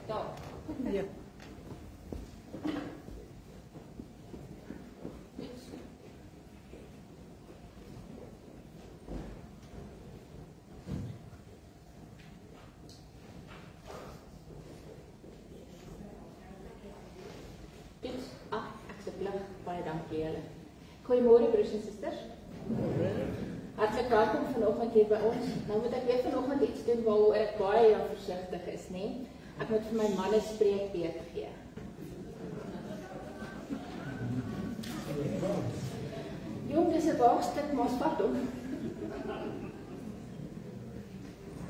Daar. Ja. Baie dankie julle. Goeiemôre broers en susters. Hartlik welkom vanoggend hier by ons. Nou moet ek weer vanoggend iets doen waaroor ek baie versigtig is, nê? Ek moet vir my manne spreekbeurt gee. Jong, dis 'n waagstuk, maar spat hom.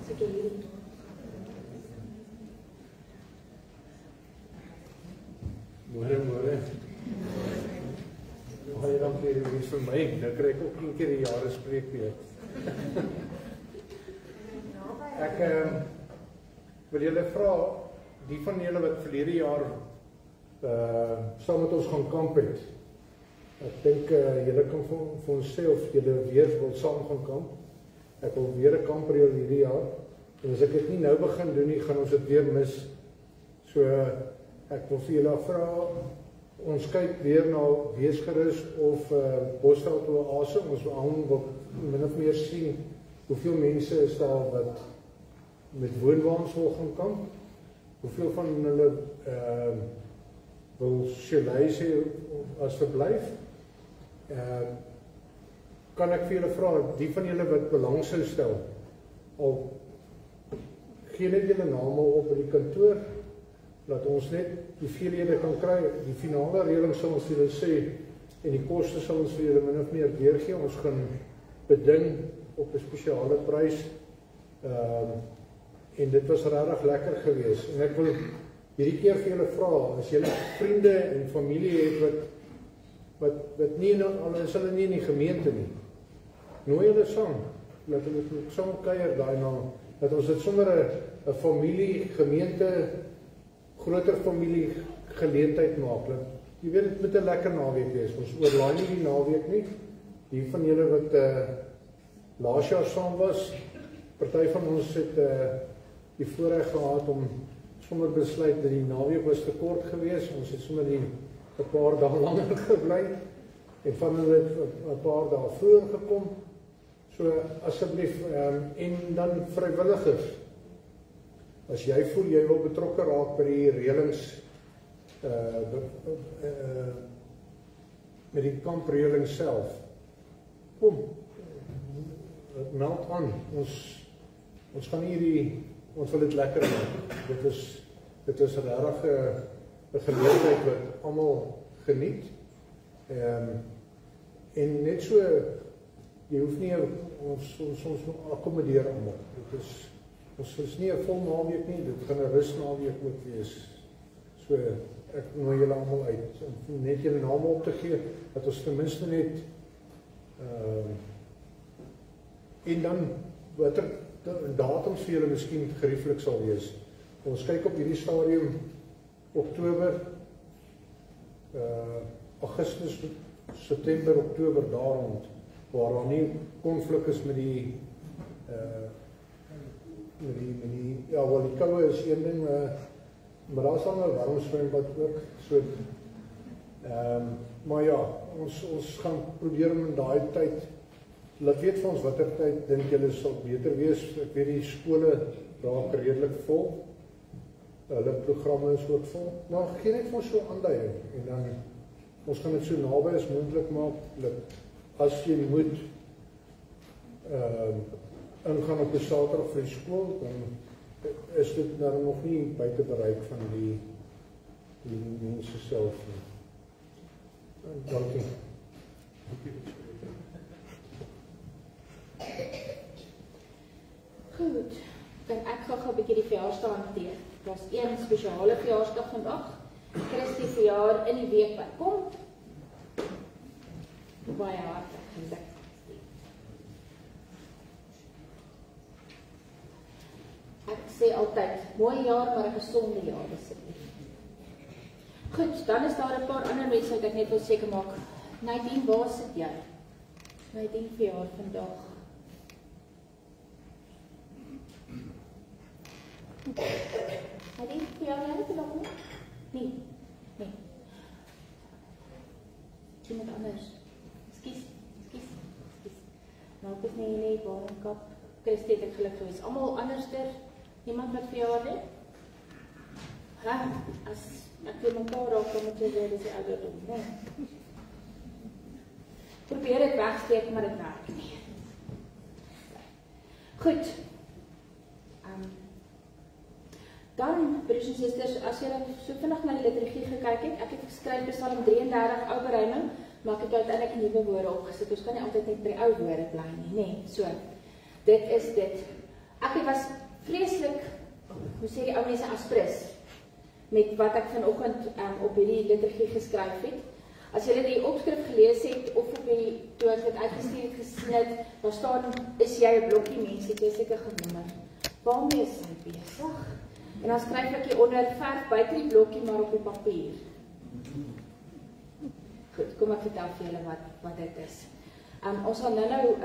Seker hier. Môre. Baie dankie vir my. Nou kry ek ook 1 keer die jaar 'n spreekbeurt. Ek wil julle vra, die van julle wat verlede jaar saam met ons gaan kamp het. Ek dink julle kan vir ons sê of julle weer wil saam gaan kamp. Ek wil weer 'n kampreël hierdie jaar. En as ek dit nie nou begin doen nie, gaan ons dit weer mis. So ek wil vir julle vra, ons kyk weer na Weesgerus of Bosveld Oase. Ons wil min of meer sien hoeveel mense is daar wat met woonwaans wil gaan kamp. Hoeveel van hulle wil chalets hê as verblyf. Kan ek vir julle vra, die van julle wat belang sou stel, al gee net julle name op by die kantoor, dat ons net die veelhede kan kry. Die finale reëling sal ons vir julle sê, en die koste sal ons vir julle min of meer deurgee. Ons gaan beding op 'n spesiale prys. En dit was regtig lekker geweest. En ek wil hierdie keer vir julle vra, as julle vriende en familie het wat nie al is hulle nie in die gemeente nie, nooi hulle saam. Laat hulle saam kuier daai nou, dat ons dit sommer 'n familie, gemeente, groter familie geleentheid maak. Jy weet, dit moet 'n lekker naweek wees. Ons oorlaai nie die naweek nie. Die van julle wat laas jaar saam was, party van ons het die voorreg gehad om sommer besluit dat die naweek was te kort geweest. Ons het sommer 'n paar dae langer gebly en van hulle het 'n paar dae vroeër gekom. So asseblief en dan vrywilligers. As jy voel jy wil betrokke raak by die reëlings met die kampreëling self, kom, meld aan. Ons gaan ons wil dit lekker maak. Dit is regtig 'n geleentheid wat almal geniet. En net so, jy hoef nie ons akkommodeer almal. Ons is nie 'n vol naweek nie, dit gaan 'n rusnaweek moet wees. So ek nooi julle almal uit om net julle name op te gee, dat ons ten minste net en dan watter datums vir julle miskien gerieflik sal wees. Ons kyk op hierdie stadium Oktober, Augustus, September, Oktober, daar rond, waar daar nie konflik is met die ja, wel die koue is een ding, maar daar is al 'n warm swembad ook, so, maar ja, ons gaan probeer om in daai tyd, laat weet vir ons watter tyd dink julle sal beter wees. Ek weet die skole raak redelik vol, hulle programme is ook vol, maar gee net vir ons so aanduiding, en dan, ons gaan dit so naby as moontlik maak, dat as jy moet ingaan op 'n Saterdag vir die skool, dan is dit nou nog nie buite bereik van die mense self nie. Dankie. Goed, dan ek gaan 'n bietjie die verjaarsdag hanteer. Daar's een spesiale verjaarsdag vandag. Christie se jaar in die week wat kom. Baie hartlik. Ek sê altyd, mooi jaar, maar 'n gesonde jaar asseblief. Goed, dan is daar 'n paar ander mense wat ek net wil seker maak. Nadine, waar sit jy? Nadine verjaar vandag. Nadine verjaar Kap. Christy het ek gelukkig gewees. Almal anderster, niemand wat verjaar nie? As ek vir mekaar raak, dan moet jy weet, dis die ouderdom, nee. Probeer dit wegsteek, maar dit werk nie. Goed. Dan, broers en susters, as jy so vinnig na die liturgie gekyk het, ek het geskryf Psalm 33 ou beruiming, maar ek het uiteindelik nuwe woorde opgesit. Ons kan nie altyd net by die ou woorde bly nie, nee. So, dit is dit. Ek was vreeslik, hoe sê die ou mense, aspres met wat ek vanoggend op hierdie liturgie geskryf het. As julle die opskrif gelees het of op die toe ek dit uitgestuur het gesien het, daar staan, is jy 'n blokkie mens, het jy seker gewonder. Waarmee is hy besig? En dan skryf ek hier onder, verf buite die blokkie maar op die papier. Goed, kom ek vertel vir julle wat dit is. Ons gaan nou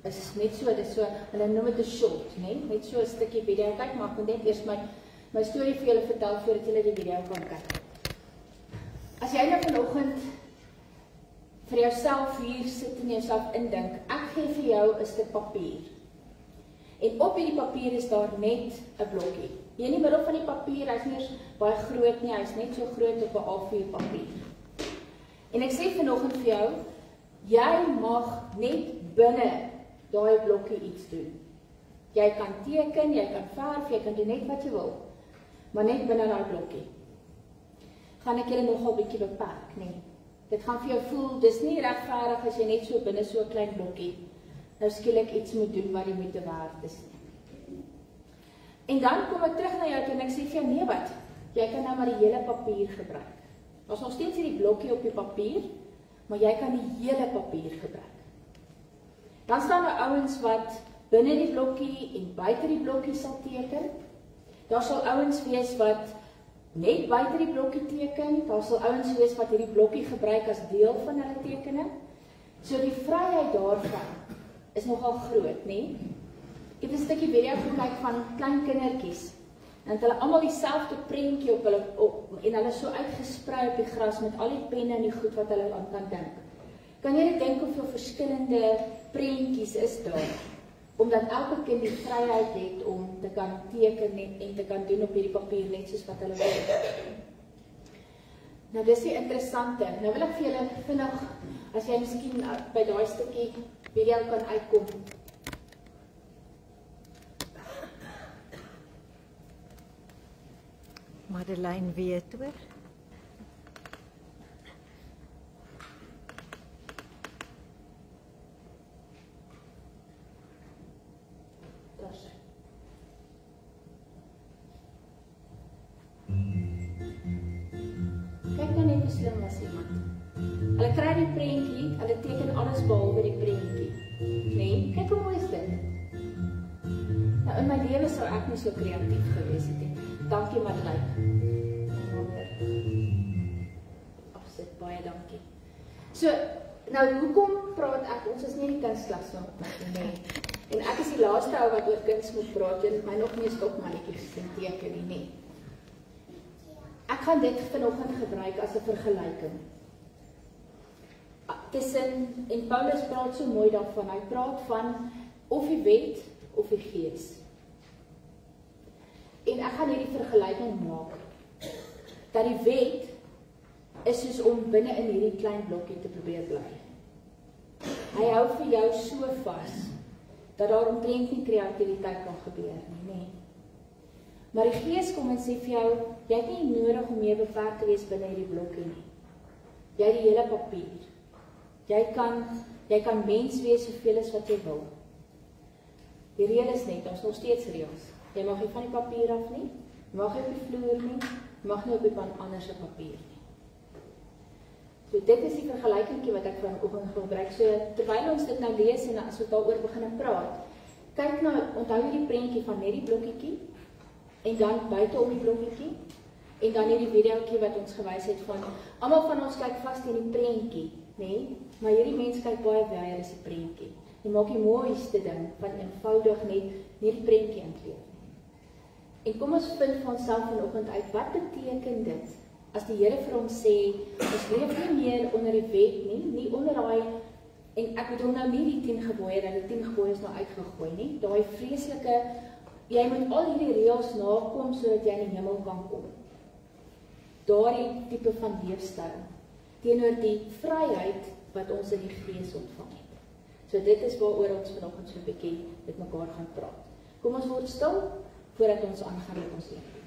is net so, dit is so, hulle noem dit 'n short, nee? Net so 'n stukkie video kyk, maar ek moet net eers my storie vir julle vertel voordat julle die video kan kyk. As jy nou vanoggend vir jouself hier sit en jouself indink, ek gee vir jou 'n stuk papier. En op hierdie papier is daar net 'n blokkie. Hier in die middel van die papier, hy's nie baie groot nie, hy's net so groot op 'n A4 papier. En ek sê vanoggend vir jou, jy mag net binne daai blokkie iets doen. Jy kan teken, jy kan verf, jy kan doen net wat jy wil. Maar net binne daai blokkie. Gaan ek julle nogal bietjie beperk, nee. Dit gaan vir jou voel, dis nie regverdig as jy net so binne so 'n klein blokkie nou skielik iets moet doen wat die moeite werd is nie. En dan kom ek terug na jou en ek sê vir jou, nee wat, jy kan nou maar die hele papier gebruik. Daar's nog steeds hierdie blokkie op die papier, maar jy kan die hele papier gebruik. Dan staan daar ouens wat binne die blokkie en buite die blokkie sal teken. Daar sal ouens wees wat net buite die blokkie teken, daar sal ouens wees wat hierdie blokkie gebruik as deel van hulle tekening. So die vryheid daarvan is nogal groot, nee? Ek het 'n stukkie video gekyk van klein kindertjies. En hulle almal dieselfde prentjie op hulle en hulle so uitgesprei op die gras met al die penne en die goed wat hulle aan kan dink. Kan jy net dink hoeveel verskillende prentjies is daar? Omdat elke kind die vryheid het om te kan teken en te kan doen op hierdie papier net soos wat hulle wil. Nou dis die interessante. Nou wil ek vir julle vinnig, as jy miskien by daai stukkie video kan uitkom. Madeleine weet hoor. Kyk nou net hoe slim was iemand. Hulle kry die prentjie, hulle teken alles behalwe die prentjie. Nee, kyk hoe mooi is dit. Nou in my lewe sou ek nie so kreatief gewees het nie. Dankie Madeleine. Afsit, baie dankie. So, nou hoekom praat ek, ons is nie in die kunstklas vanoggend nie. En ek is die laaste ou wat oor kuns moet praat en my nog nie stokmannetjies teken nie. Ek gaan dit vanoggend gebruik as 'n vergelyking. En Paulus praat so mooi daarvan, hy praat van of die wet of die gees. En ek gaan hierdie vergelyking maak, dat die wet is soos om binne in hierdie klein blokkie te probeer bly. Hy hou vir jou so vas, dat daar omtrent nie kreatiwiteit kan gebeur nie, nee. Maar die gees kom en sê vir jou, jy het nie nodig om meer beperk te wees binne hierdie blokkie nie. Jy het die hele papier. Jy kan mens wees soveel as wat jy wil. Die reël is net, ons nog steeds reëls. Jy mag nie van die papier af nie, jy mag nie op die vloer nie, jy mag nie op iemand anders se papier nie. So dit is die vergelykingkie wat ek vanoggend gebruik. So terwyl ons dit nou lees en as ons daaroor begin praat, kyk nou, onthou hierdie prentjie van net die blokkietjie en dan buite om die blokkietjie en dan hierdie videoetjie wat ons gewys het van almal van ons kyk vas teen die prentjie, nê? Maar hierdie mens kyk baie weer as die prentjie. Jy maak die mooiste ding van eenvoudig net die prentjie inkleer. En kom ons vind vir onsself vanoggend uit, wat beteken dit? As die Here vir ons sê, ons leef nie meer onder die wet nie onder daai En ek bedoel nou nie die 10 gebooie, dat die 10 gebooie is nou uitgegooi nie. Daai vreeslike, jy moet al hierdie reëls nakom sodat jy in die hemel kan kom. Daardie tipe van leefstyl teenoor die vryheid wat ons in die Gees ontvang het. So dit is waaroor ons vanoggend so 'n bietjie met mekaar gaan praat. Kom ons word stil voordat ons aangaan met ons lewe.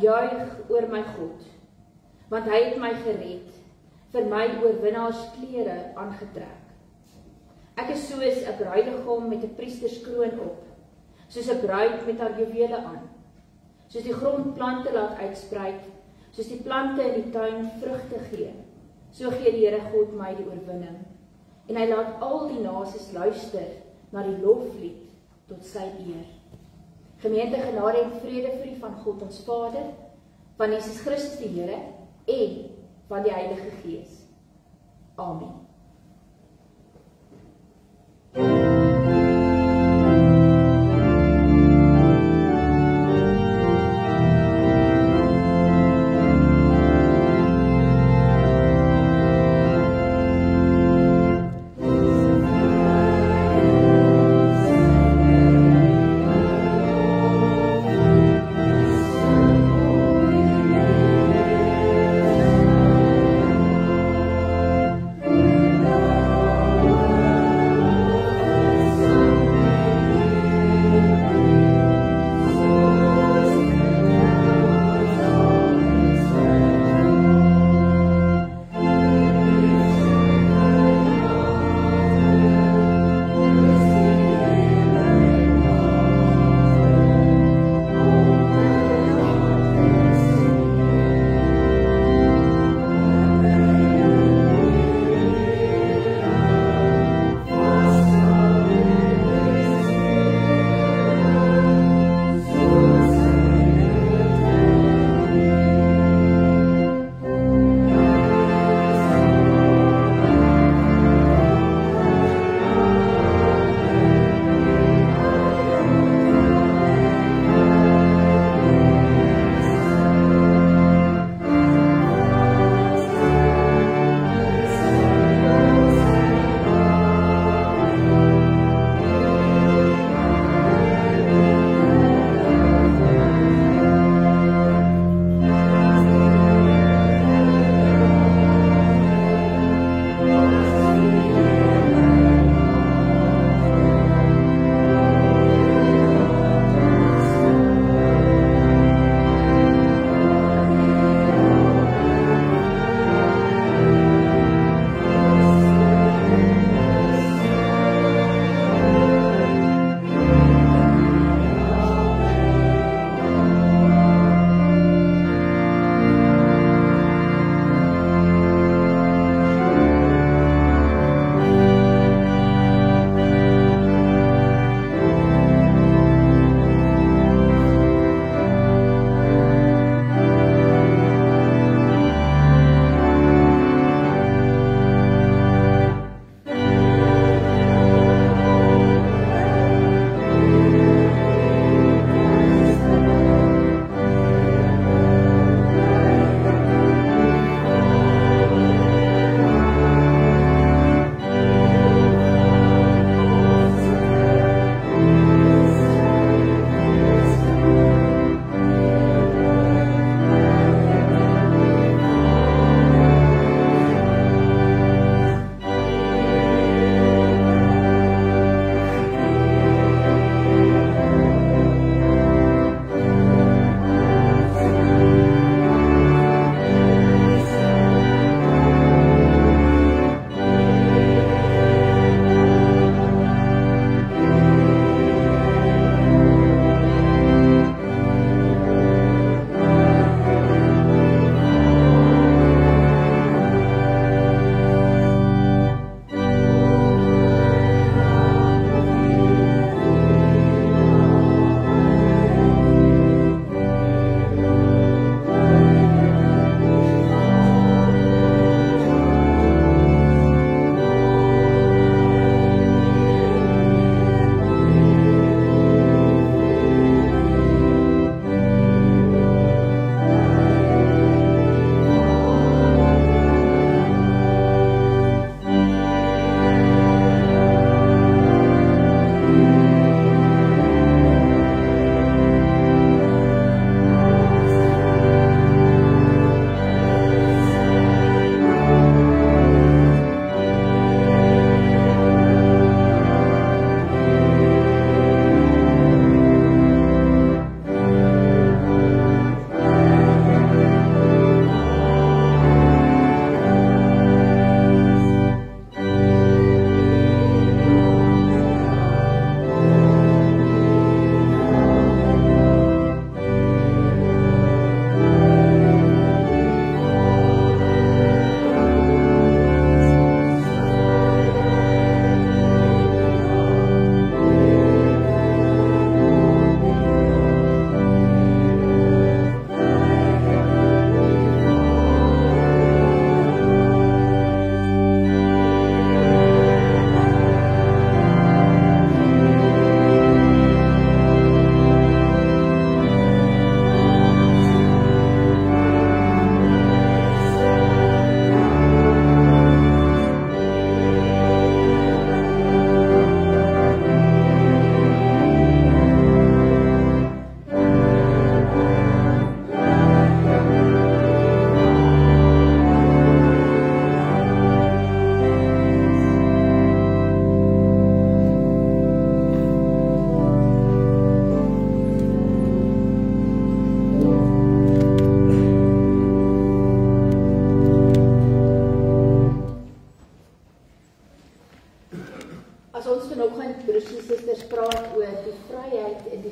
juig oor my God, want hy het my gered, vir my oorwinnaarsklere aangetrek. Ek is soos 'n bruidegom met 'n priesterskroon op, soos 'n bruid met haar juwele aan, soos die grondplante laat uitsprei, soos die plante in die tuin vrugte gee, so gee die Here God my die oorwinning, en hy laat al die nasies luister na die loflied tot sy eer. Gemeente, genade en vrede vir u van God ons Vader, van Jesus Christus die Here en van die Heilige Gees. Amen.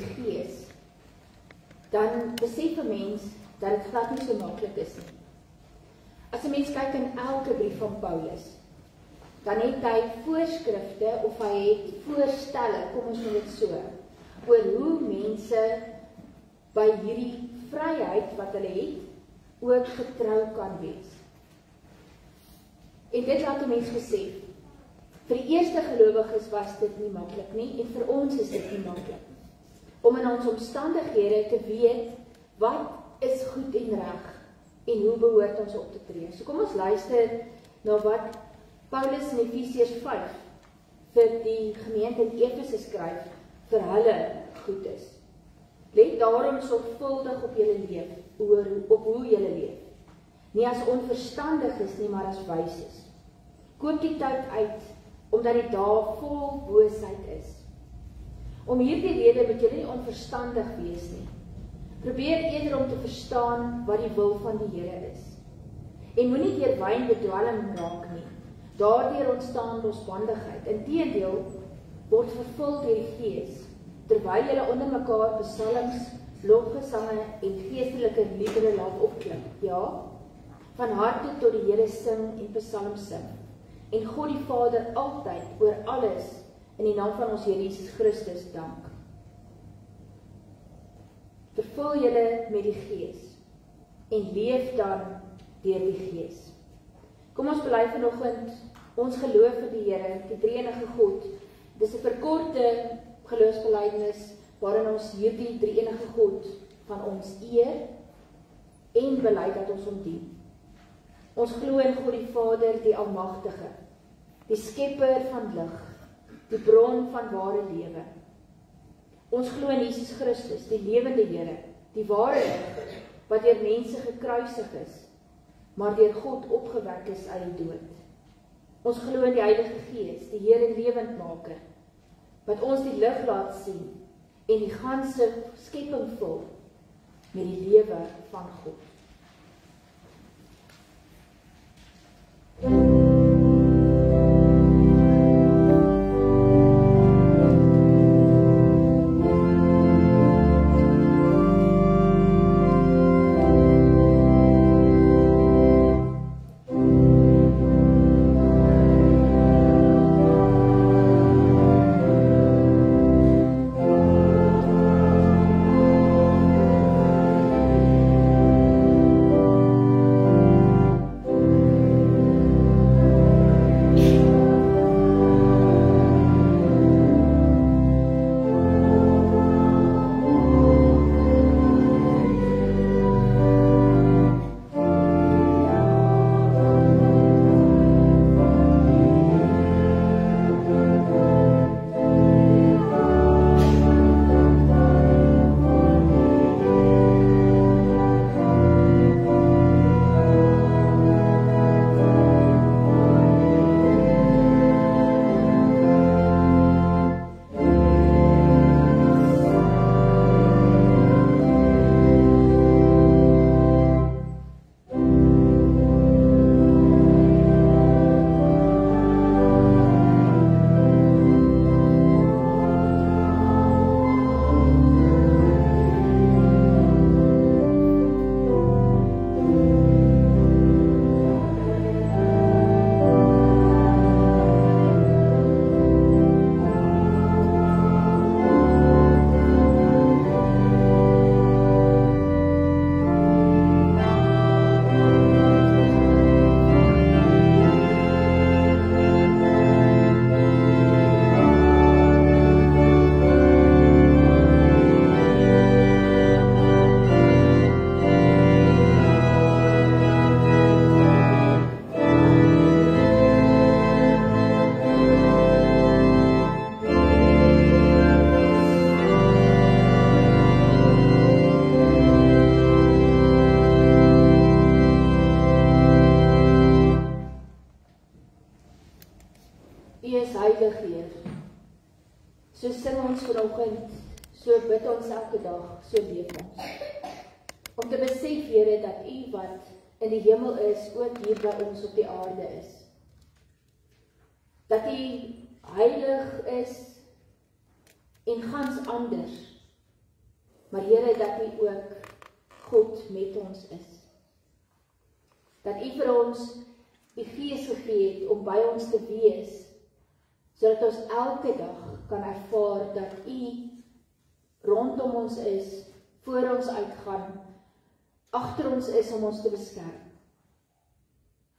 die Gees, dan besef 'n mens dat dit glad nie so maklik is nie. As 'n mens kyk in elke brief van Paulus, dan het hy voorskrifte of hy het voorstelle, kom ons noem dit so, oor hoe mense by hierdie vryheid wat hulle het, ook getrou kan wees. En dit laat 'n mens besef, vir die eerste gelowiges was dit nie maklik nie, en vir ons is dit nie maklik. Om in ons omstandighede te weet, wat is goed en reg, en hoe behoort ons op te tree. So kom ons luister na wat Paulus in Efesiërs 5 vir die gemeente in Efese skryf, vir hulle goed is. Let daarom sorgvuldig op julle leef, op hoe julle leef. Nie as onverstandiges nie, maar as wyses. Koop die tyd uit, omdat die dae vol boosheid is. Om hierdie rede moet julle nie onverstandig wees nie. Probeer eerder om te verstaan wat die wil van die Here is. En moenie deur wyn bedwelm raak nie. Daardeur ontstaan losbandigheid. Inteendeel, word vervul deur die Gees, terwyl julle onder mekaar psalms, lofgesange en geestelike liedere laat opklink. Ja, van harte tot die Here sing en psalms sing. En God die Vader altyd oor alles in die naam van ons Here Jesus Christus dank. Vervul julle met die Gees en leef dan deur die Gees. Kom ons bely vanoggend ons geloof vir die Here, die drie-enige God. Dis 'n verkorte geloofsbelijdenis waarin ons hierdie drie-enige God van ons eer en bely dat ons hom dien. Ons glo in God die Vader, die Almagtige, die skepper van lig, die bron van ware lewe. Ons glo in Jesus Christus, die lewende Here, die ware lig, wat deur mense gekruisig is, maar deur God opgewek is uit die dood. Ons glo in die Heilige Gees, die Here lewendmaker, wat ons die lig laat sien en die ganse skepping vul met die lewe van God. So sing ons vanoggend, so bid ons elke dag, so leef ons. Om te besef, Here, dat U wat in die hemel is, ook hier by ons op die aarde is. Dat U heilig is en gans anders maar Here, dat U ook God met ons is. Dat U vir ons U Gees gegee het om by ons te wees, sodat ons elke dag kan ervaar dat U rondom ons is, voor ons uitgaan, agter ons is om ons te beskerm.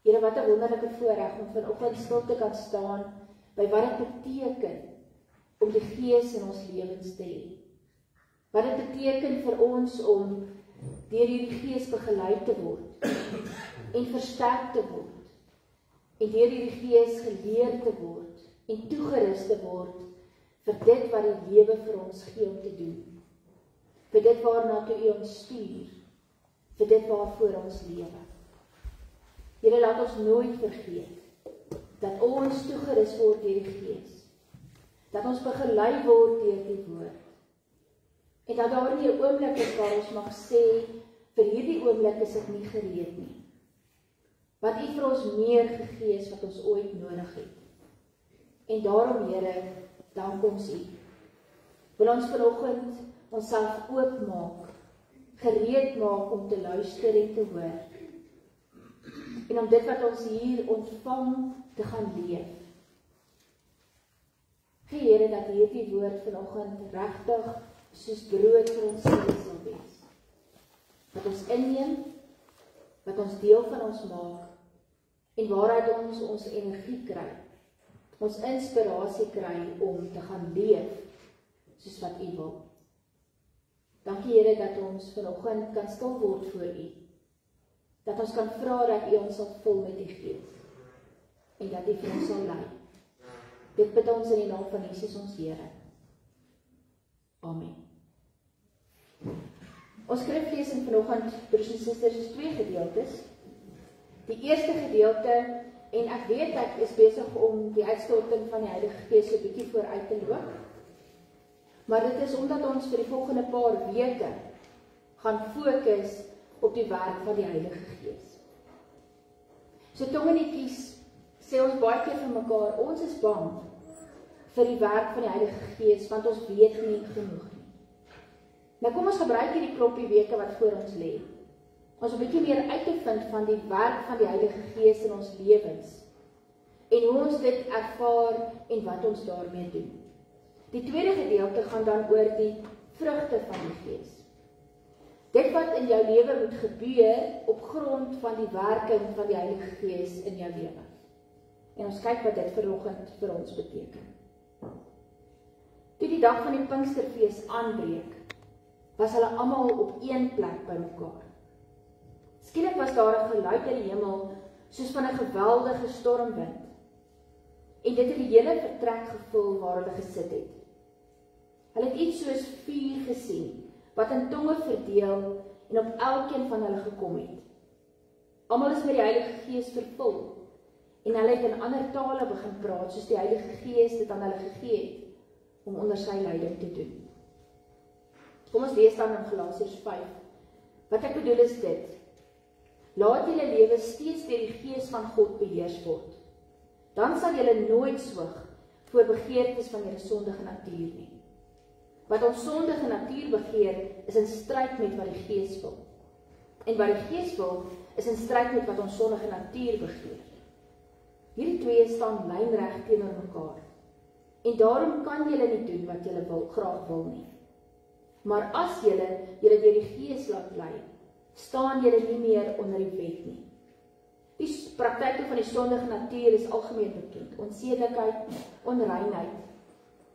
Here, wat 'n wonderlike voorreg om vanoggend stil te kan staan by wat dit beteken om die Gees in ons lewens te hê. Wat dit beteken vir ons om deur hierdie Gees begeleid te word en versterk te word en deur hierdie Gees geleer te word en toegerus te word vir dit wat die lewe vir ons gee om te doen. Vir dit waarna toe U ons stuur, vir dit waarvoor ons lewe. Here, laat ons nooit vergeet dat ons toegerus word deur die Gees, dat ons begelei word deur die woord, en dat daar nie 'n oomblik is waar ons mag sê, vir hierdie oomblik is ek nie gereed nie. Wat U vir ons meer gegee is wat ons ooit nodig het. En daarom, Here, dank ons U. Wil ons vanoggend onsself oopmaak, gereed maak om te luister en te hoor. En om dit wat ons hier ontvang te gaan leef. Gee Here dat hierdie woord vanoggend regtig soos brood vir ons siele sal wees. Wat ons inneem, wat ons deel van ons maak, en waaruit ons energie kry, ons inspirasie kry om te gaan leef, soos wat U wil. Dankie Here dat ons vanoggend kan stil word voor U, dat ons kan vra dat U ons sal vul met die Gees, en dat U vir ons sal lei. Dit bid ons in die naam van Jesus ons Here. Amen. Ons skriflesing vanoggend, broers en susters, is 2 gedeeltes. Die eerste gedeelte, en ek weet ek is besig om die uitstorting van die Heilige Gees 'n bietjie vooruit te loop, maar dit is omdat ons vir die volgende paar weke gaan fokus op die werk van die Heilige Gees. So tongenetjies sê ons baie keer vir mekaar, ons is bang vir die werk van die Heilige Gees, want ons weet nie genoeg nie. Nou kom ons gebruik hierdie klompie weke wat voor ons lê, ons 'n bietjie meer uit te vind van die werk van die Heilige Gees in ons lewens, en hoe ons dit ervaar en wat ons daarmee doen. Die tweede gedeelte gaan dan oor die vrugte van die Gees. Dit wat in jou lewe moet gebeur op grond van die werking van die Heilige Gees in jou lewe. En ons kyk wat dit vanoggend vir ons beteken. Toe die dag van die Pinksterfees aanbreek, was hulle almal op een plek bymekaar. Skielik was daar 'n geluid in die hemel, soos van 'n geweldige stormwind. En dit het die hele vertrek gevul waar hulle gesit het. Hulle het iets soos vuur gesien, wat in tonge verdeel en op elkeen van hulle gekom het. Almal is met die Heilige Gees vervul, en hulle het in ander tale begin praat, soos die Heilige Gees dit aan hulle gegee het, om onder sy leiding te doen. Kom ons lees dan in Galasiërs 5. Wat ek bedoel is dit: laat julle lewe steeds deur die Gees van God beheers word. Dan sal julle nooit swig voor begeertes van julle sondige natuur nie. Wat ons sondige natuur begeer, is in stryd met wat die Gees wil. En wat die Gees wil, is in stryd met wat ons sondige natuur begeer. Hierdie twee staan lynreg teenoor mekaar. En daarom kan julle nie doen wat julle graag wil nie. Maar as julle deur die Gees laat lei, staan julle nie meer onder die wet nie. Die praktyke van die sondige natuur is algemeen bekend: onsedelikheid, onreinheid,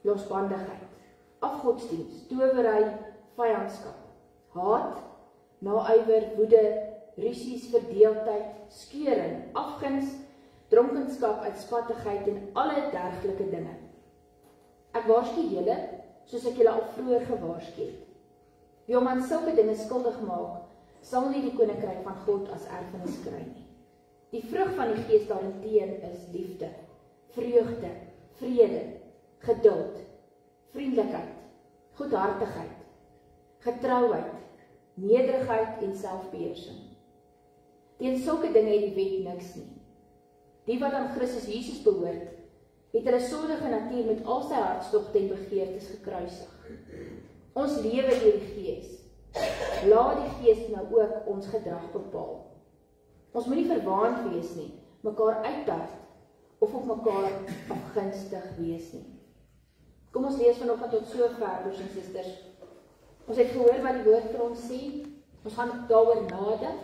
losbandigheid, afgodsdiens, towery, vyandskap, haat, naaiwer, woede, rusies, verdeeldheid, skeuring, afguns, dronkenskap, uitspattigheid en alle dergelike dinge. Ek waarsku julle, soos ek julle al vroeër gewaarsku het. Wie hom aan sulke dinge skuldig maak, sal nie die koninkryk van God as erfenis kry nie. Die vrug van die Gees daarenteen is liefde, vreugde, vrede, geduld, vriendelikheid, goedhartigheid, getrouheid, nederigheid en selfbeheersing. Teen sulke dinge het die wet niks nie. Die wat aan Christus Jesus behoort, het hulle sondige natuur met al sy hartstogte en begeertes gekruisig. Ons lewe deur die Gees. Laat die Gees nou ook ons gedrag bepaal. Ons moet nie verwaand wees nie, mekaar uittart of op mekaar afgunstig wees nie. Kom ons lees vanoggend tot sover, broers en susters. Ons het gehoor wat die woord vir ons sê. Ons gaan daaroor nadink.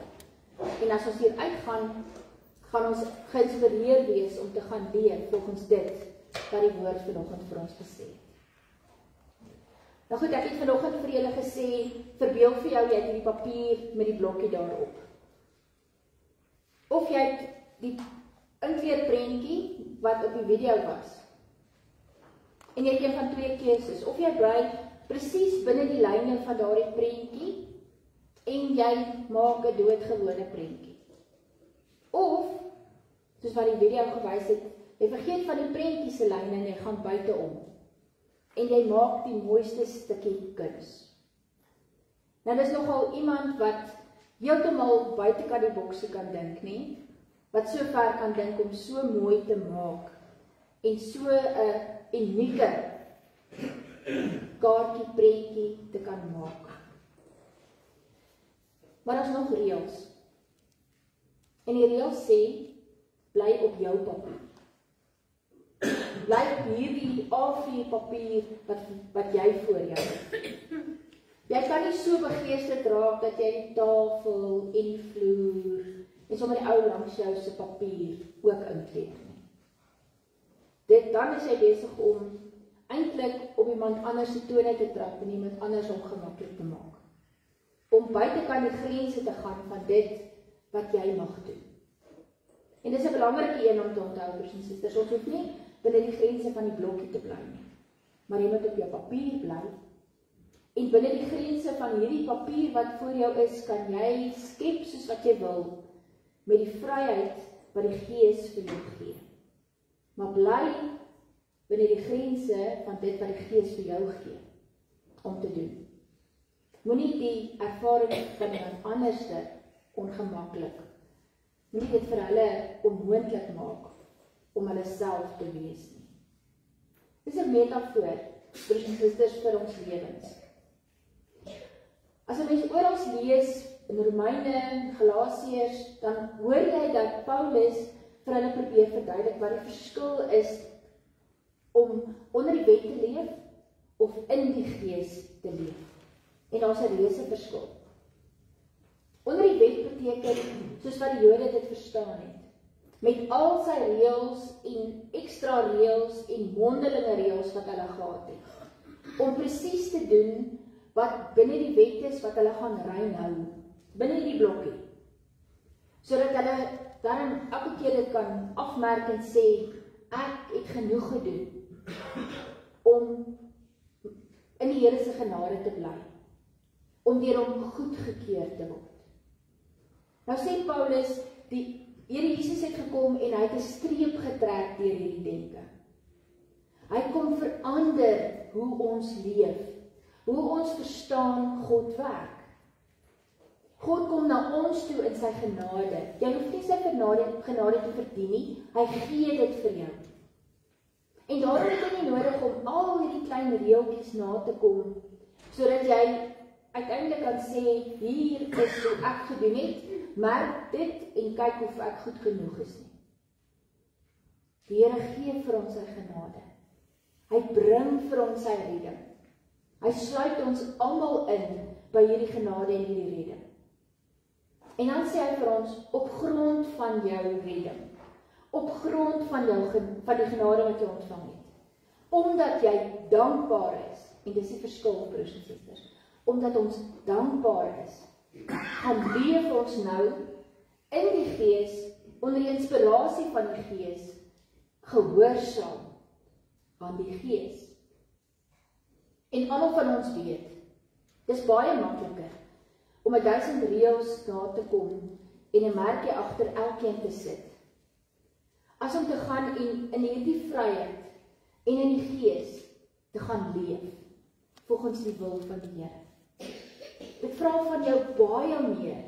En as ons hier uitgaan, gaan ons geïnspireerd wees om te gaan leef volgens dit wat die woord vanoggend vir ons gesê het. Nou goed, ek het vanoggend vir julle gesê, verbeel vir jou, jy het hierdie papier met die blokkie daarop. Of jy het die inkleurprentjie wat op die video was. En jy het een van twee keuses. Of jy bly presies binne die lyne van daardie prentjie en jy maak 'n doodgewone prentjie. Of, soos wat die video gewys het, jy vergeet van die prentjie se lyne en jy gaan buiteom. En jy maak die mooiste stukkie kuns. Nou, dis nogal iemand wat heeltemal buitekant die boksie kan dink, nie? Wat so ver kan dink om so mooi te maak en so 'n unieke kaartjie prentjie te kan maak. Maar daar's nog reëls. En die reëls sê, bly op jou papier. Bly op hierdie A4 papier wat jy voor jou het. Jy kan nie so begeesterd raak dat jy die tafel en die vloer en sommer die ou langs jou se papier ook inkleer nie. Dan is jy besig om eintlik op iemand anders se tone te trap en iemand anders ongemaklik te maak. Om buitekant die grense te gaan van dit wat jy mag doen. En dis 'n belangrike een om te onthou, broers en susters. Ons hoef nie binne die grense van die blokkie te bly nie. Maar jy moet op jou papier bly. En binne die grense van hierdie papier wat voor jou is, kan jy skep soos wat jy wil, met die vryheid wat die Gees vir jou gee. Maar bly binne die grense van dit wat die Gees vir jou gee, om te doen. Moenie die ervaring van iemand anderste ongemaklik. Moenie dit vir hulle onmoontlik maak, om hulle self te wees nie. Dis 'n metafoor, broers en susters, vir ons lewens. As 'n mens oral lees in Romeine, Galasiërs, dan hoor jy dat Paulus vir hulle probeer verduidelik wat die verskil is om onder die wet te leef of in die Gees te leef. En daar's 'n reuse verskil. Onder die wet beteken, soos wat die Jode dit verstaan het, met al sy reëls en ekstra reëls en mondelinge reëls wat hulle gehad het, om presies te doen wat binne die wet is wat hulle gaan rein hou, binne die blokkie, sodat hulle daarom elke keer dit kan afmerk en sê, ek het genoeg gedoen om in die Here se genade te bly, om deur hom goedgekeur te word. Nou sê Paulus, die Here Jesus het gekom en hy het 'n streep getrek deur hierdie denke. Hy kom verander hoe ons leef, hoe ons verstaan God werk. God kom na ons toe in sy genade. Jy hoef nie sy genade te verdien nie, hy gee dit vir jou. En daarom is dit nie nodig om al hierdie klein reeltjies na te kom, sodat jy uiteindelik kan sê, hier is hoe ek gedoen het, merk dit en kyk of ek goed genoeg is nie. Die Here gee vir ons sy genade. Hy bring vir ons sy redding. Hy sluit ons almal in by hierdie genade en hierdie redding. En dan sê hy vir ons, op grond van jou redding, op grond van die genade wat jy ontvang het, omdat jy dankbaar is, en dis die verskil, broers en susters, omdat ons dankbaar is, gaan leef ons nou in die Gees, onder die inspirasie van die Gees, gehoorsaam aan die Gees. En almal van ons weet, dis baie makliker om 1000 reëls na te kom en 'n merkie agter elkeen te sit, as om te gaan en in hierdie vryheid en in die Gees te gaan leef, volgens die wil van die Here. Dit vra van jou baie meer,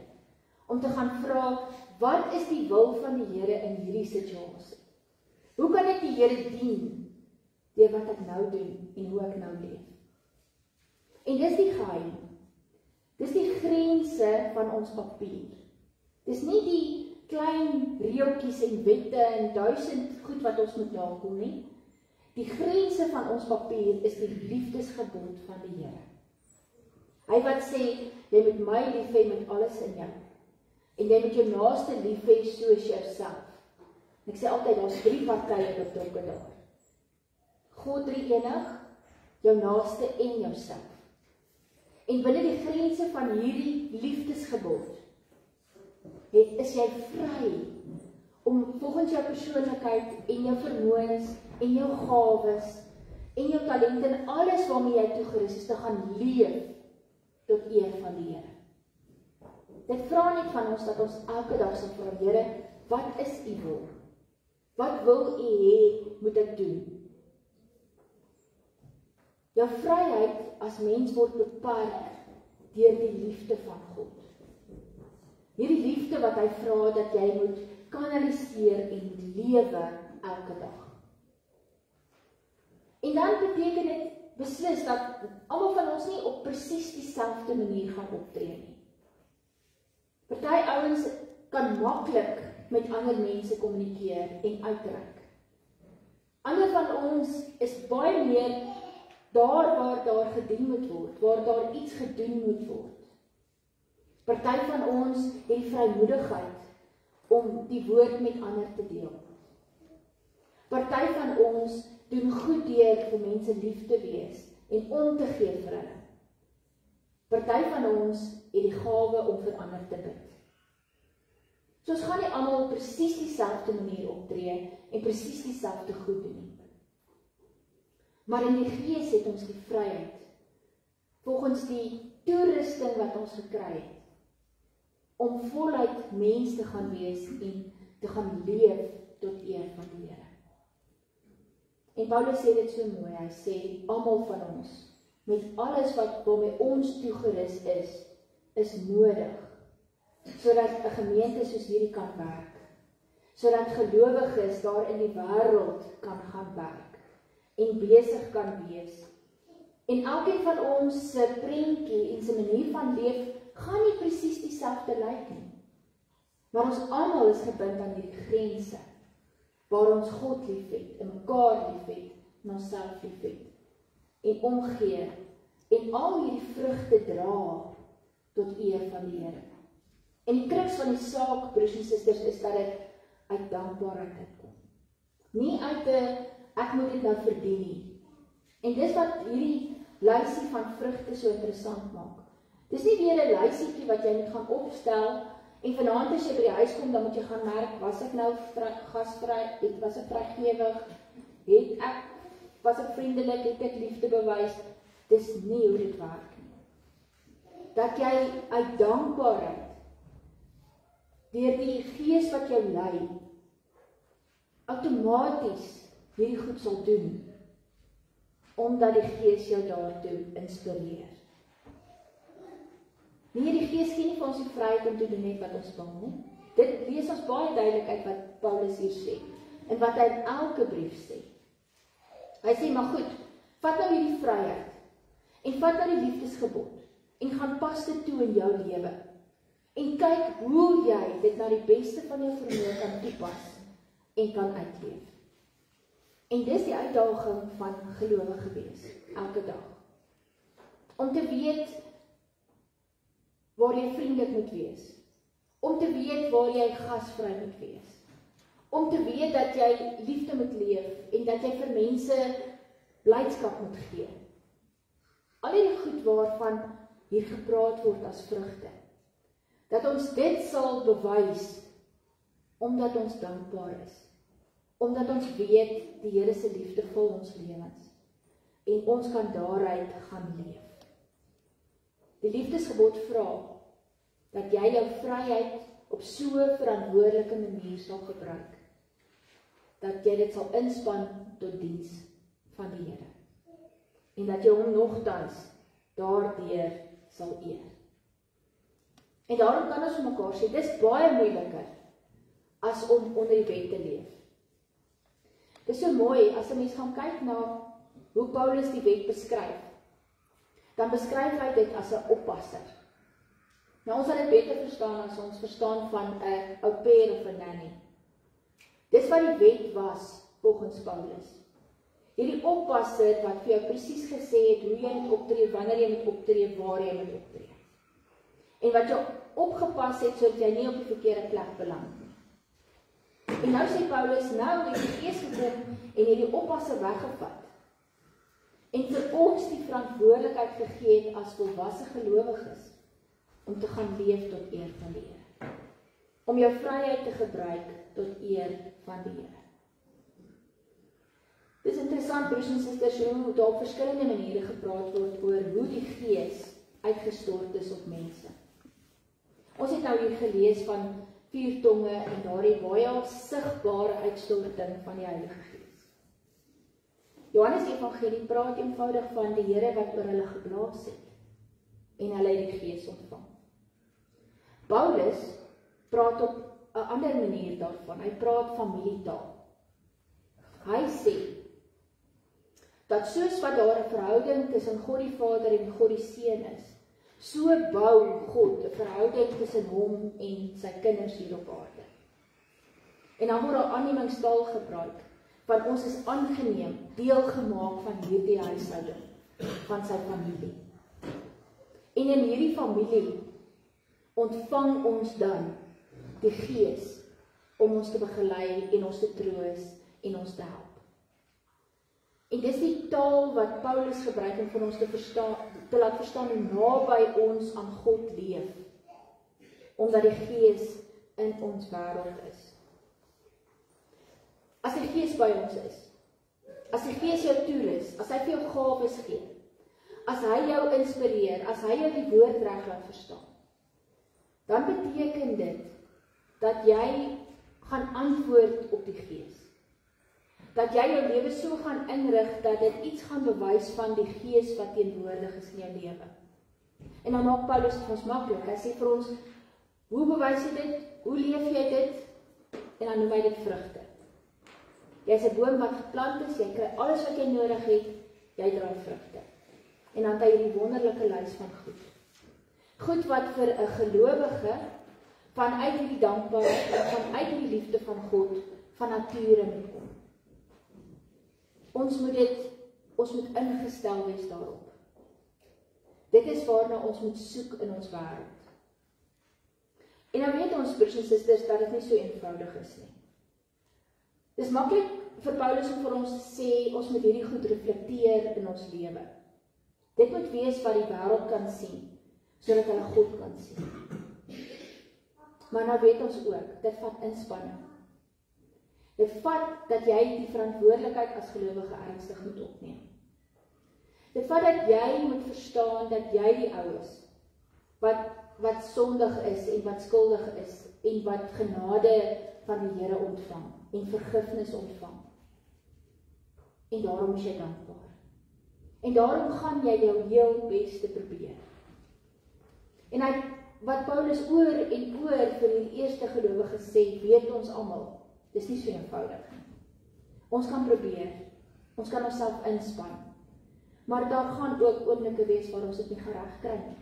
om te gaan vra, wat is die wil van die Here in hierdie situasie? Hoe kan ek die Here dien, deur wat ek nou doen, en hoe ek nou leef? En dis die geheim. Dis die grense van ons papier. Dis nie die klein reeltjies en wette en 1000 goed wat ons moet nakom nie. Die grense van ons papier is die liefdesgebod van die Here. Hy wat sê, jy moet my lief hê met alles in jou. En jy moet jou naaste lief hê soos jouself. En ek sê altyd, daar's 3 partye betrokke daar. God drie-enig, jou naaste en jouself. En binne die grense van hierdie liefdesgebod, is jy vry om volgens jou persoonlikheid en jou vermoëns en jou gawes en jou talente en alles waarmee jy toegerus is te gaan leef tot eer van die Here. Dit vra net van ons dat ons elke dag sal vra, Here, wat is U wil? Wat wil U hê moet ek doen? Jou vryheid as mens word beperk deur die liefde van God. Hierdie liefde wat hy vra dat jy moet kanaliseer en lewe elke dag. En dan beteken dit beslis dat almal van ons nie op presies dieselfde manier gaan optree nie. Party ouens kan maklik met ander mense kommunikeer en uitreik. Ander van ons is baie meer daar waar daar gedien moet word, waar daar iets gedoen moet word. Party van ons het die vrymoedigheid om die woord met ander te deel. Party van ons doen goed deur vir mense lief te wees en om te gee vir hulle. Party van ons het die gawe om vir ander te bid. So ons gaan nie almal op presies dieselfde manier optree en presies dieselfde goed doen nie. Maar in die Gees het ons die vryheid, volgens die toerusting wat ons gekry het, om voluit mens te gaan wees en te gaan leef tot eer van die Here. En Paulus sê dit so mooi, hy sê, almal van ons, met alles wat waarmee ons toegerus is nodig, sodat 'n gemeente soos hierdie kan werk, sodat gelowiges daar in die wêreld kan gaan werk, en besig kan wees. En elkeen van ons se prentjie en sy manier van leef gaan nie presies dieselfde lyk nie. Maar ons almal is gebind aan hierdie grense, waar ons God liefhet, en mekaar liefhet, en onsself liefhet, en omgee, en al hierdie vrugte dra tot eer van die Here. En die kruks van die saak, broers en susters, is dat dit uit dankbaarheid uitkom. Nie uit 'n ek moet dit nou verdien nie. En dis wat hierdie lysie van vrugte so interessant maak. Dis nie weer 'n lysietjie wat jy moet gaan opstel en vanaand as jy by die huis kom, dan moet jy gaan merk, was ek nou gasvry, was ek vrygewig, was ek vriendelik, het ek liefde bewys. Dis nie hoe dit werk nie. Dat jy uit dankbaarheid deur die Gees wat jou lei, outomaties hierdie goed sal doen, omdat die Gees jou daartoe inspireer. Nee, die Gees gee nie vir ons die vryheid om te doen net wat ons wil nie. Dit lees ons baie duidelik uit wat Paulus hier sê, en wat hy in elke brief sê. Hy sê, maar goed, vat nou hierdie vryheid, en vat nou die liefdesgebod, en gaan pas dit toe in jou lewe, en kyk hoe jy dit na die beste van jou vermoë kan toepas, en kan uitleef. En dis die uitdaging van gelowige wees, elke dag. Om te weet waar jy vriendelik moet wees. Om te weet waar jy gasvry moet wees. Om te weet dat jy liefde moet leef en dat jy vir mense blydskap moet gee. Al die goed waarvan hier gepraat word as vrugte. Dat ons dit sal bewys omdat ons dankbaar is. Omdat ons weet die Here se liefde vul ons lewens en ons kan daaruit gaan leef. Die liefdesgebod vra dat jy jou vryheid op so 'n verantwoordelike manier sal gebruik, dat jy dit sal inspann tot diens van die Here en dat jy hom nogtans daardeur sal eer. En daarom kan ons vir mekaar sê, dis baie moeiliker as om onder die wet te leef. Dit is so mooi, as 'n mens gaan kyk na hoe Paulus die wet beskryf, dan beskryf hy dit as 'n oppasser. Nou ons sal dit beter verstaan as ons verstaan van 'n au pair of 'n nanny. Dis wat die wet was volgens Paulus. Hierdie oppasser wat vir jou presies gesê het hoe jy moet optree, wanneer jy moet optree, waar jy moet optree. En wat jou opgepas het sodat jy nie op die verkeerde plek beland nie. En nou sê Paulus, nou het die Gees gekom en hierdie oppasser weggevat. En vir ons die verantwoordelikheid gegee het as volwasse gelowiges om te gaan leef tot eer van die Here. Om jou vryheid te gebruik tot eer van die Here. Dit is interessant, broers en susters, hoe daar op verskillende maniere gepraat word oor hoe die Gees uitgestort is op mense. Ons het nou hier gelees van 4 tonge en daardie baie sigbare uitstorting van die Heilige Gees. Johannes Evangelie praat eenvoudig van die Here wat oor hulle geblaas het en hulle het die Gees ontvang. Paulus praat op 'n ander manier daarvan. Hy praat familietaal. Hy sê dat soos wat daar 'n verhouding tussen God die Vader en God die Seun is, so bou God 'n verhouding tussen hom en sy kinders hier op aarde. En dan word daar aannemingstaal gebruik, want ons is aangeneem, deelgemaak van hierdie huishouding, van sy familie. En in hierdie familie ontvang ons dan die Gees om ons te begelei en ons te troos en ons te help. En dis die taal wat Paulus gebruik om vir ons te laat verstaan hoe naby ons aan God leef, omdat die Gees in ons wêreld is. As die Gees by ons is, as die Gees jou toerus, as hy vir jou gawes gee, as hy jou inspireer, as hy jou die woord reg laat verstaan, dan beteken dit dat jy gaan antwoord op die Gees. Dat jy jou lewe so gaan inrig dat dit iets gaan bewys van die Gees wat teenwoordig is in jou lewe. En dan maak Paulus dit ons maklik. Hy sê vir ons, hoe bewys jy dit? Hoe leef jy dit? En dan noem hy dit vrugte. Jy's 'n boom wat geplant is, jy kry alles wat jy nodig het, jy dra vrugte. En dan het hy hierdie wonderlike lys van goed. Goed wat vir 'n gelowige vanuit hierdie dankbaarheid en vanuit die liefde van God van nature moet kom. Ons moet ingestel wees daarop. Dit is waarna ons moet soek in ons wêreld. En dan weet ons, broers en susters, dat dit nie so eenvoudig is nie. Dis maklik vir Paulus om vir ons te sê, ons moet hierdie goed reflekteer in ons lewe. Dit moet wees wat die wêreld kan sien, sodat hulle God kan sien. Maar nou weet ons ook, dit vat inspanning. Dit vat dat jy die verantwoordelikheid as gelowige ernstig moet opneem. Dit vat dat jy moet verstaan dat jy die ou is, wat sondig is en wat skuldig is, en wat genade van die Here ontvang, en vergifnis ontvang. En daarom is jy dankbaar. En daarom gaan jy jou heel beste probeer. En wat Paulus oor en oor vir die eerste gelowiges sê, weet ons almal, dis nie so eenvoudig nie. Ons kan probeer, ons kan onsself inspann, maar daar gaan ook oomblikke wees waar ons dit nie reg kry nie.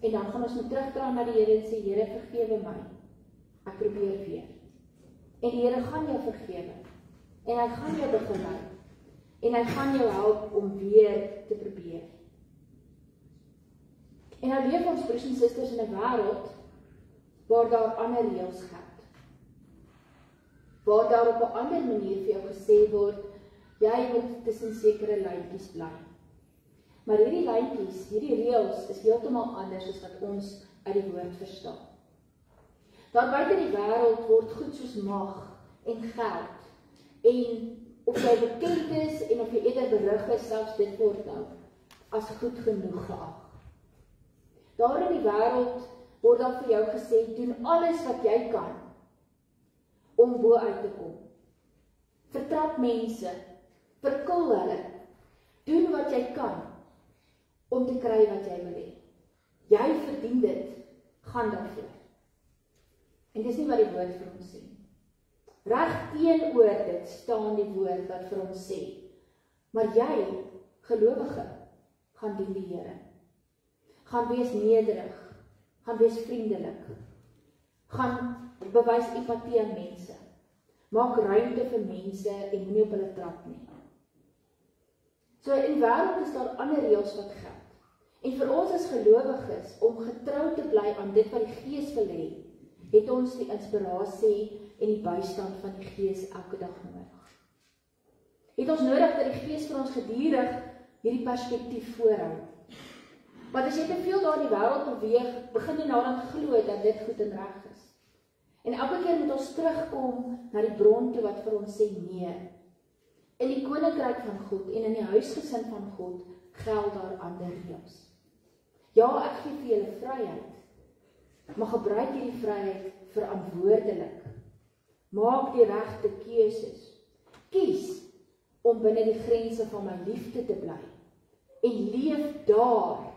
En dan gaan ons moet terugdraai na die Here en sê, Here, vergewe my, ek probeer weer. En die Here gaan jou vergewe, en hy gaan jou begelei, en hy gaan jou help om weer te probeer. En nou leef ons, broers en susters, in 'n wêreld waar daar ander reëls geld. Waar daar op 'n ander manier vir jou gesê word, jy moet tussen sekere lyntjies bly. Maar hierdie lyntjies, hierdie reëls is heeltemal anders as wat ons uit die woord verstaan. Daar buite die wêreld word goed soos mag en geld en of jy bekend is en of jy eerder berig is, selfs dit word nou as goed genoeg geag. Daar in die wêreld word daar vir jou gesê, doen alles wat jy kan om bo uit te kom. Vertrap mense, verkil hulle, doen wat jy kan om te kry wat jy wil hê. Jy verdien dit, gaan daarvoor. En dis nie wat die woord vir ons sê. Reg teenoor dit staan die woord wat vir ons sê, maar jy, gelowige, gaan dien die Here. Gaan wees nederig, gaan wees vriendelik, gaan bewys empatie aan mense, maak ruimte vir mense en moenie op hulle trap nie. So in die wêreld is daar ander reëls wat geld. En vir ons as gelowiges, om getrou te bly aan dit wat die Gees wil hê, het ons die inspirasie en die bystand van die Gees elke dag nodig. Het ons nodig dat die Gees vir ons gedurig hierdie perspektief voorhou. Want as jy te veel daar in die wêreld beweeg, begin jy daaraan glo dat dit goed en reg is. En elke keer moet ons terugkom na die bron toe wat vir ons sê nee. In die koninkryk van God en in die huisgesin van God geld daar ander reëls. Ja, ek gee vir julle vryheid, maar gebruik hierdie vryheid verantwoordelik. Maak die regte keuses. Kies om binne die grense van my liefde te bly en leef daar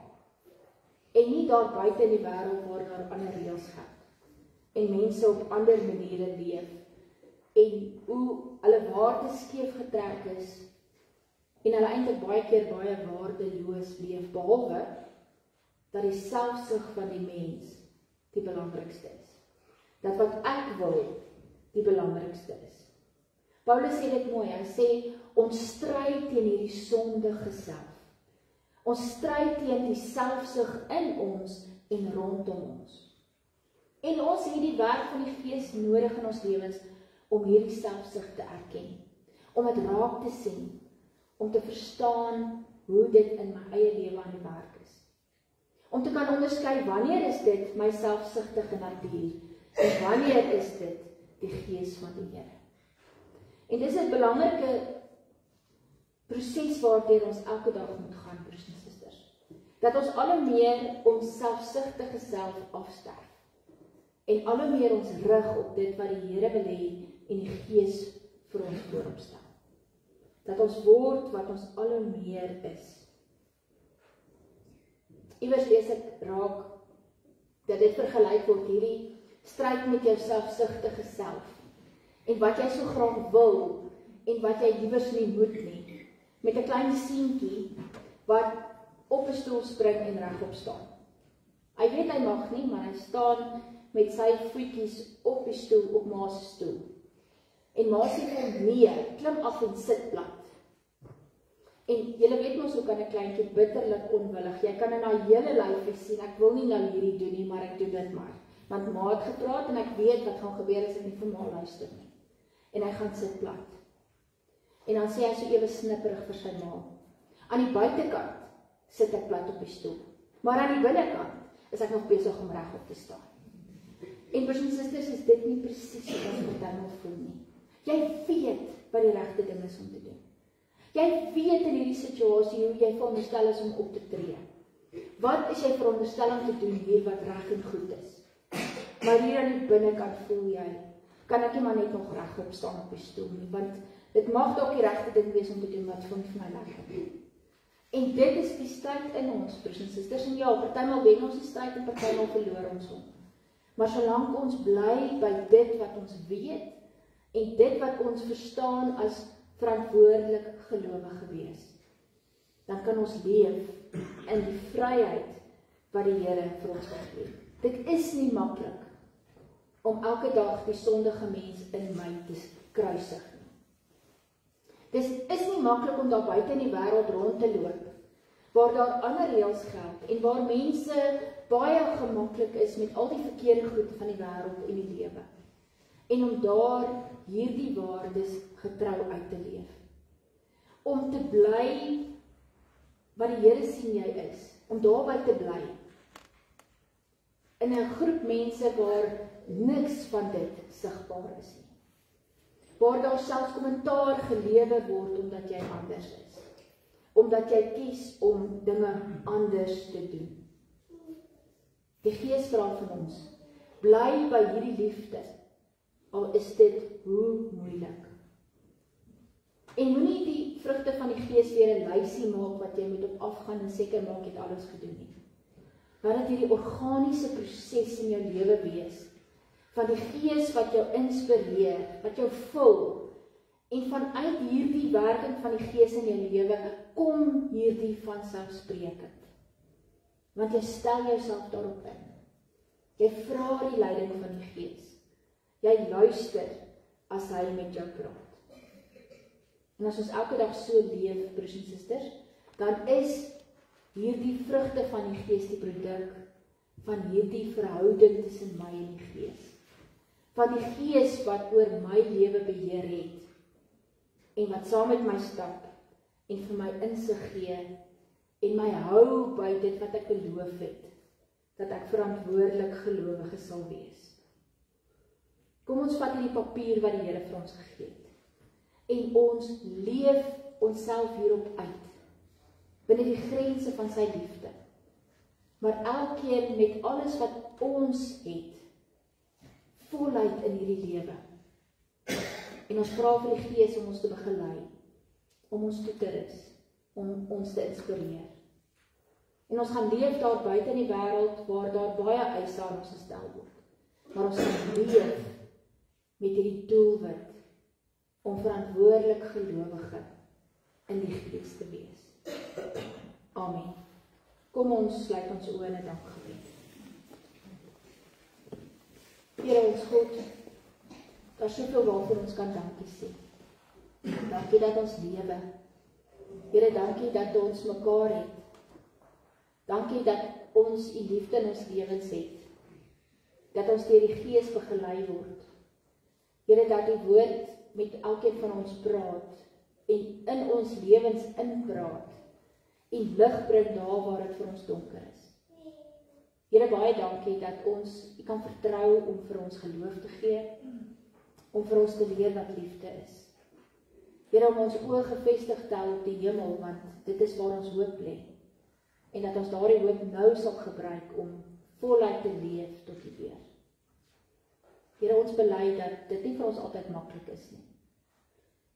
en nie daar buite in die wêreld waar daar ander reëls geld en mense op ander maniere leef en hoe hulle waardes skeef getrek is en hulle eintlik baie keer baie waardeloos leef, behalwe dat die selfsug van die mens die belangrikste is. Dat wat ek wil die belangrikste is. Paulus sê dit mooi, hy sê ons stry teen hierdie sondige self. Ons stry teen die selfsug in ons en rondom ons. En ons het die werk van die Gees nodig in ons lewens om hierdie selfsug te erken, om dit raak te sien, om te verstaan hoe dit in my eie lewe aan die werk is. Om te kan onderskei wanneer is dit my selfsugtige natuur en wanneer is dit die Gees van die Here. En dis 'n belangrike proses waardeur ons elke dag moet gaan, broers en susters. Dat ons al hoe meer ons selfsugtige self afsterf. En al hoe meer ons rig op dit wat die Here wil hê en die Gees vir ons voorop stel. Dat ons word wat ons al hoe meer is. Iewers lees ek raak dat dit vergelyk word hierdie stryd met jou selfsugtige self en wat jy so graag wil en wat jy liewers nie moet nie, met 'n klein seentjie wat op 'n stoel spring en regop staan. Hy weet hy mag nie, maar hy staan met sy voetjies op die stoel, op ma se stoel. En ma sê vir hom, nee, klim af en sit plat. En julle weet mos hoe kan 'n kleintjie bitterlik onwillig. Jy kan in haar hele lyfie sien, ek wil nie nou hierdie doen nie, maar ek doen dit maar. Want ma het gepraat en ek weet wat gaan gebeur as ek nie vir ma luister nie. En hy gaan sit plat. En dan sê hy so ewe snipperig vir sy ma. Aan die buitekant sit ek plat op die stoel. Maar aan die binnekant is ek nog besig om regop te staan. En broers en susters, is dit nie presies wat ons partymal voel nie. Jy weet wat die regte ding is om te doen. Jy weet in hierdie situasie hoe jy veronderstel is om op te tree. Wat is jy veronderstel om te doen hier wat reg en goed is? Maar hier aan die binnekant voel jy, kan ek nie maar net nog regop staan op die stoel nie, want dit mag dalk die regte ding wees om te doen wat vir my lekker. En dit is die stryd in ons, broers en susters, en ja, partymal wen ons die stryd en partymal verloor ons hom. Maar solank ons bly by dit wat ons weet en dit wat ons verstaan as verantwoordelik gelowige wees, dan kan ons leef in die vryheid wat die Here vir ons gegee het. Dit is nie maklik om elke dag die sondige mens in my te kruisig nie. Dit is nie maklik om daar buite in die wêreld rond te loop, waar daar ander reëls geld en waar mense baie gemaklik is met al die verkeerde goed van die wêreld en die lewe. En om daar hierdie waardes getrou uit te leef. Om te bly wat die Here sien jy is, om daarby te bly. In 'n groep mense waar niks van dit sigbaar is nie. Waar daar selfs kommentaar gelewer word omdat jy anders is. Omdat jy kies om dinge anders te doen. Die Gees vra van ons, bly by hierdie liefde, al is dit hoe moeilik. En moenie die vrugte van die Gees weer 'n lysie maak wat jy moet op afgaan en seker maak jy het alles gedoen nie. Laat dit hierdie organiese proses in jou lewe wees, van die Gees wat jou inspireer, wat jou vul, En vanuit hierdie werking van die Gees in jou lewe, kom hierdie vanselfsprekend. Want jy stel jouself daarop in. Jy vra die leiding van die Gees. Jy luister as hy met jou praat. En as ons elke dag so leef, broers en susters, dan is hierdie vrugte van die Gees die produk van hierdie verhouding tussen my en die Gees. Van die Gees wat oor my lewe beheer het, en wat saam met my stap, en vir my insig gee, en my hou by dit wat ek beloof het, dat ek verantwoordelik gelowige sal wees. Kom ons vat hierdie papier wat die Here vir ons gegee het, en ons leef onsself hierop uit, binne die grense van sy liefde, maar elkeen met alles wat ons het, voluit in hierdie lewe. En ons vra vir die Gees om ons te begelei, om ons toe te rus, om ons te inspireer. En ons gaan leef daar buite in die wêreld waar daar baie eise aan ons gestel word. Maar ons gaan leef met hierdie doelwit om verantwoordelik gelowige in die Gees te wees. Amen. Kom ons sluit ons oë in 'n dankgebed. Here ons God, daar is soveel waarvoor ons kan dankie sê. Dankie dat ons lewe. Here, dankie dat ons mekaar het. Dankie dat ons U liefde in ons lewens het. Dat ons deur die Gees begelei word. Here, dat U woord met elkeen van ons praat en in ons lewens inpraat en lig bring daar waar dit vir ons donker is. Here, baie dankie dat ons U kan vertrou om vir ons geloof te gee, om vir ons te leer wat liefde is. Here, om ons oë gefestig te hou op die hemel, want dit is waar ons hoop lê. En dat ons daardie hoop nou sal gebruik om voluit te leef tot die eer. Here, ons bely dat dit nie vir ons altyd maklik is nie.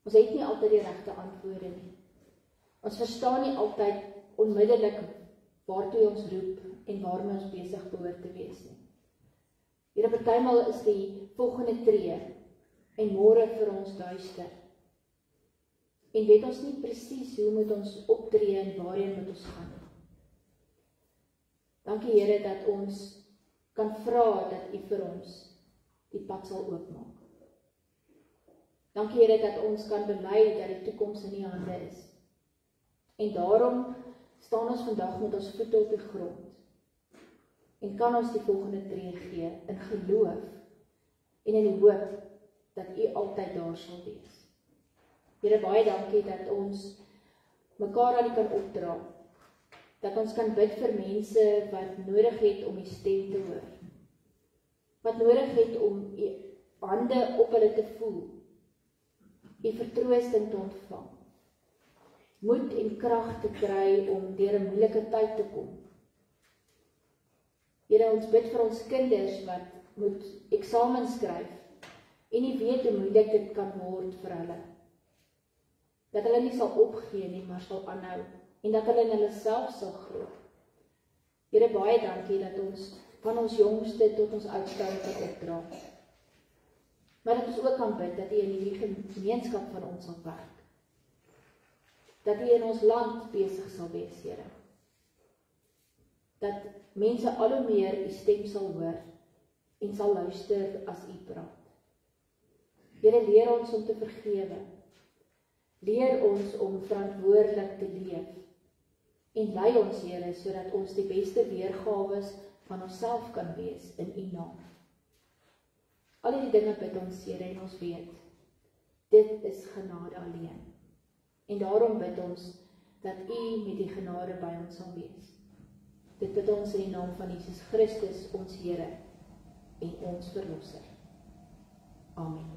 Ons het nie altyd die regte antwoorde nie. Ons verstaan nie altyd onmiddellik waartoe ons roep en waarmee ons besig behoort te wees nie. Here, partymal is die volgende tree en môre vir ons duister. En weet ons nie presies hoe moet ons optree en waarheen moet ons gaan. Dankie Here dat ons kan vra dat U vir ons die pad sal oopmaak. Dankie Here dat ons kan bely dat die toekoms in U hande is. En daarom staan ons vandag met ons voete op die grond en kan ons die volgende tree gee in geloof en in die hoop dat U altyd daar sal wees. Here, baie dankie dat ons mekaar aan U kan opdra, dat ons kan bid vir mense wat nodig het om U stem te hoor, wat nodig het om U hande op hulle te voel, U vertroosting te ontvang, moed en krag te kry om deur 'n moeilike tyd te kom. Here, ons bid vir ons kinders wat moet eksamen skryf en nie weet hoe moeilik dit kan word vir hulle. Dat hulle nie sal opgee nie, maar sal aanhou en dat hulle in hulle self sal glo. Here, baie dankie dat ons van ons jongste tot ons oudste kan opdra. Maar dat ons ook kan bid dat U in hierdie gemeenskap van ons sal werk. Dat U in ons land besig sal wees, Here. Dat mense al hoe meer U stem sal hoor en sal luister as U praat. Here, leer ons om te vergewe. Leer ons om verantwoordelik te leef. En lei ons, Here, sodat ons die beste weergawes van onsself kan wees in U naam. Al die dinge bid ons, Here, en ons weet, dit is genade alleen. En daarom bid ons dat U met die genade by ons sal wees. Dit bid ons in die naam van Jesus Christus, ons Here en ons Verlosser. Amen.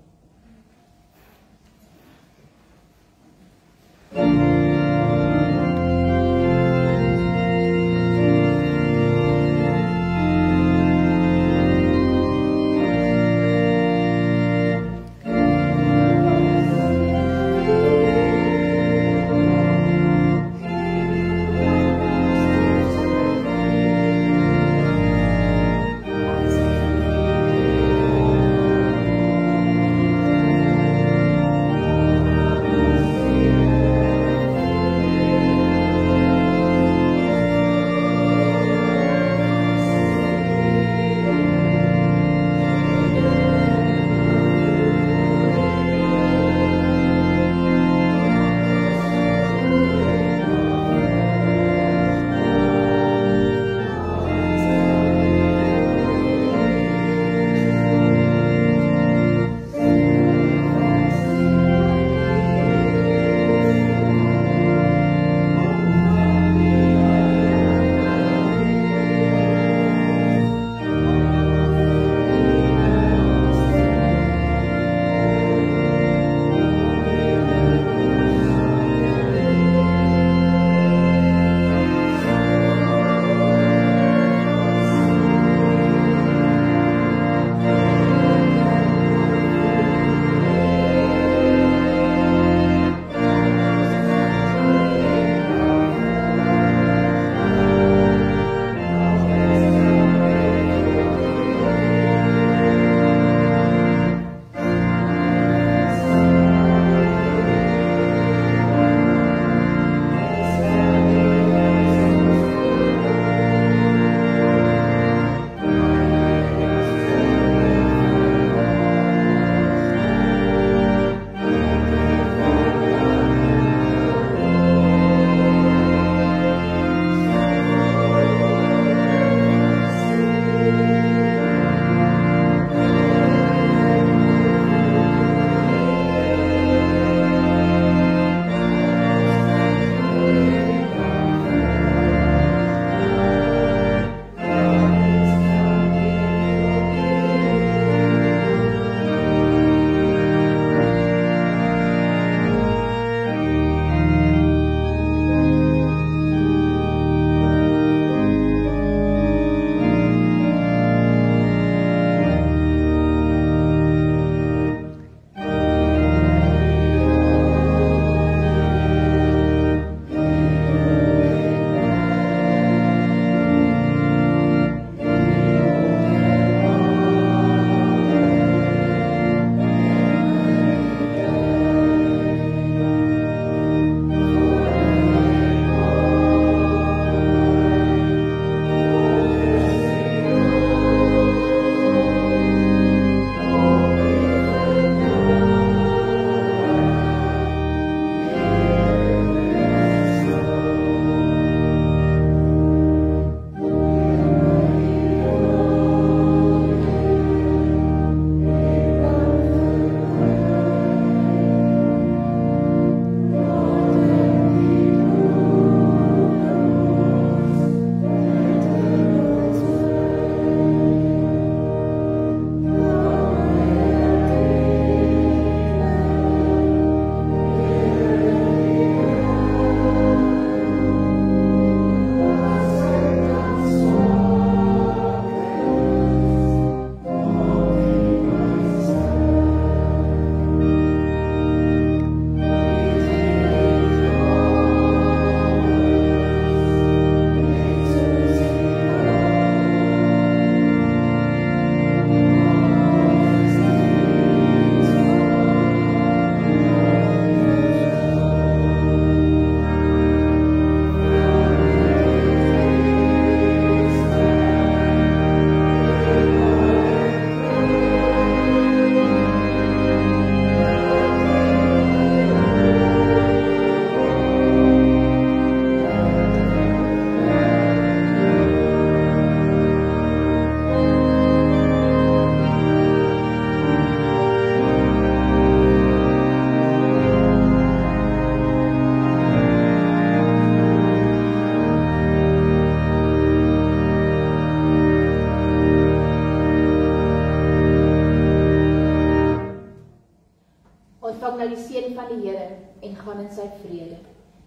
gaan in sy vrede.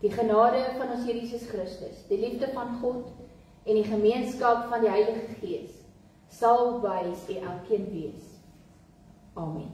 Die genade van ons Here Jesus Christus, die liefde van God en die gemeenskap van die Heilige Gees sal by elkeen wees. Amen.